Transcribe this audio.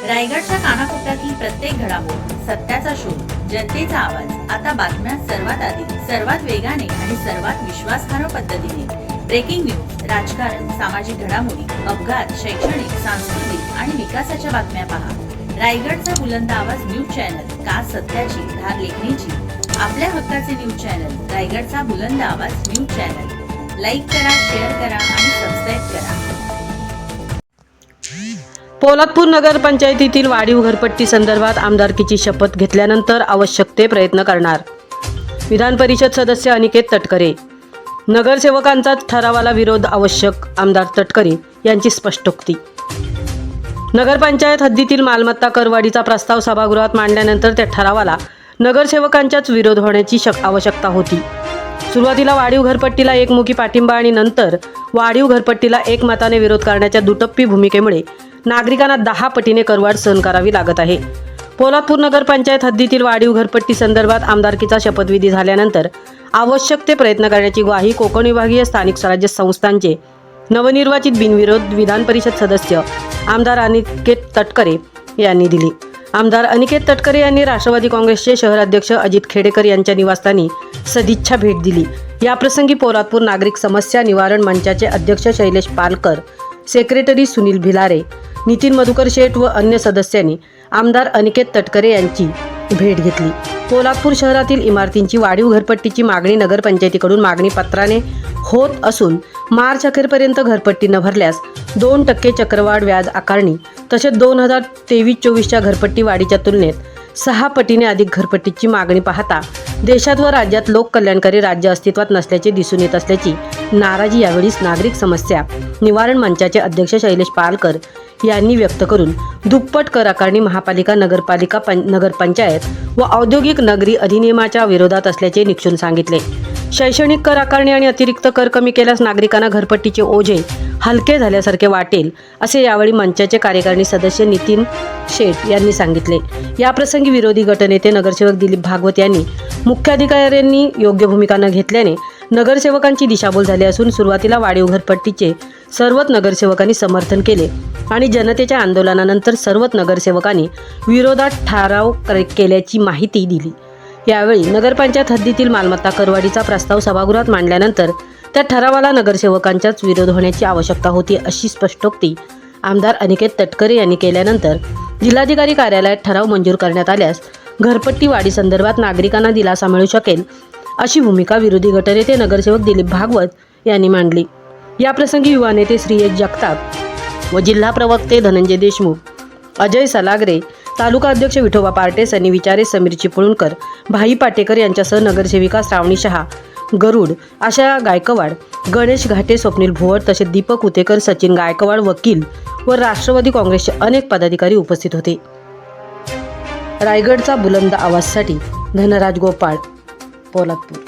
रायगडच्या कानाकोपऱ्यातील प्रत्येक घडामोड, सत्याचा शोध, जनतेचा आवाज. आता बातम्या सर्वात आधी, सर्वात वेगाने आणि सर्वात विश्वासार्ह पद्धतीने. ब्रेकिंग न्यूज, राजकारण, सामाजिक घडामोडी, अपघात, शैक्षणिक, सांस्कृतिक आणि विकासाच्या बातम्या पहा. रायगडचा बुलंद आवाज न्यूज चॅनल. का सत्याची धार लेखणीची. आपल्या हक्काचे न्यूज चॅनल रायगडचा बुलंद आवाज न्यूज चॅनल. लाईक करा, शेअर करा आणि सबस्क्राईब करा. पोलादपूर नगरपंचायतीतील वाढीव घरपट्टी संदर्भात आमदारकीची शपथ घेतल्यानंतर आवश्यक ते प्रयत्न करणार. विधान परिषद सदस्य अनिकेत तटकरे. नगरसेवकांचा ठरावाला विरोध आवश्यक, आमदार तटकरे यांची स्पष्टोक्ती. नगरपंचायत हद्दीतील मालमत्ता करवाढीचा प्रस्ताव सभागृहात मांडल्यानंतर त्या ठरावाला नगरसेवकांचाच विरोध होण्याची आवश्यकता होती. सुरुवातीला वाढीव घरपट्टीला एकमुखी पाठिंबा आणि नंतर वाढीव घरपट्टीला एकमताने विरोध करण्याच्या दुटप्पी भूमिकेमुळे नागरिकांना 10 पटीने करवाढ सहन करावी लागत आहे. पोलादपूर नगरपंचायत हद्दीतील वाढीव घरपट्टी संदर्भात आमदारकीचा शपथविधी झाल्यानंतर आवश्यक ते प्रयत्न करण्याची ग्वाही कोकण विभागीय स्थानिक स्वराज्य संस्थांचे नवनिर्वाचित बिनविरोध विधान परिषद सदस्य आमदार अनिकेत तटकरे यांनी दिली. आमदार अनिकेत तटकरे यांनी राष्ट्रवादी काँग्रेसचे शहराध्यक्ष अजित खेडेकर यांच्या निवासस्थानी सदिच्छा भेट दिली. याप्रसंगी पोलादपूर नागरिक समस्या निवारण मंचाचे अध्यक्ष शैलेश पालकर, सेक्रेटरी सुनील भिलारे, नितीन मधुकर शेठ व अन्य सदस्यांनी आमदार अनिकेत तटकरे यांची भेट घेतली. पोलादपूर शहरातील इमारतींची वाढीव घरपट्टीची मागणी नगरपंचायतीकडून मागणी पत्राने होत असून मार्च अखेरपर्यंत घरपट्टी न भरल्यास 2% चक्रवाढ व्याज आकारणी तसेच 2023-24च्या घरपट्टी वाढीच्या तुलनेत 6 पटीने अधिक घरपट्टीची मागणी पाहता देशात व राज्यात लोककल्याणकारी राज्य अस्तित्वात नसल्याचे दिसून येत असल्याची नाराजी यावेळी नागरिक समस्या निवारण मंचाचे अध्यक्ष शैलेश पालकर यांनी व्यक्त करून दुप्पट कर आकारणी महापालिका, नगरपालिका, नगरपंचायत व औद्योगिक नगरी अधिनियमाच्या विरोधात असल्याचे निक्षून सांगितले. शैक्षणिक कर आकारणी आणि अतिरिक्त कर कमी केल्यास नागरिकांना घरपट्टीचे ओझे हलके झाल्यासारखे वाटेल, असे यावेळी मंचाचे कार्यकारिणी सदस्य नितीन शेठ यांनी सांगितले. याप्रसंगी विरोधी गटनेते नगरसेवक दिलीप भागवत यांनी मुख्याधिकाऱ्यांनी योग्य भूमिका न घेतल्याने नगरसेवकांची दिशाभूल झाली असून सुरुवातीला वाढीव घरपट्टीचे सर्वच नगरसेवकांनी समर्थन केले आणि जनतेच्या आंदोलनानंतर सर्वच नगरसेवकांनी विरोधात ठराव केल्याची माहिती दिली. यावेळी नगरपंचायत हद्दीतील मालमत्ता करवाढीचा प्रस्ताव सभागृहात मांडल्यानंतर त्या ठरावाला नगरसेवकांचाच विरोध होण्याची आवश्यकता होती, अशी स्पष्टोक्ती आमदार अनिकेत तटकरे यांनी केल्यानंतर जिल्हाधिकारी कार्यालयात ठराव मंजूर करण्यात आल्यास घरपट्टी वाढीसंदर्भात नागरिकांना दिलासा मिळू शकेल, अशी भूमिका विरोधी गटनेते नगरसेवक दिलीप भागवत यांनी मांडली. याप्रसंगी युवा नेते श्रीयश जगताप व जिल्हा प्रवक्ते धनंजय देशमुख, अजय सलागरे, तालुका अध्यक्ष विठोबा पार्टे, सनी विचारे, समीर चिपळूणकर, भाई पाटेकर यांच्यासह नगरसेविका श्रावणी शहा, गरुड, आशा गायकवाड, गणेश घाटे, स्वप्नील भोवड तसेच दीपक उतेकर, सचिन गायकवाड, वकील व राष्ट्रवादी काँग्रेसचे अनेक पदाधिकारी उपस्थित होते. रायगडचा बुलंद आवाजसाठी धनराज गोपाळ, पोलादपूर.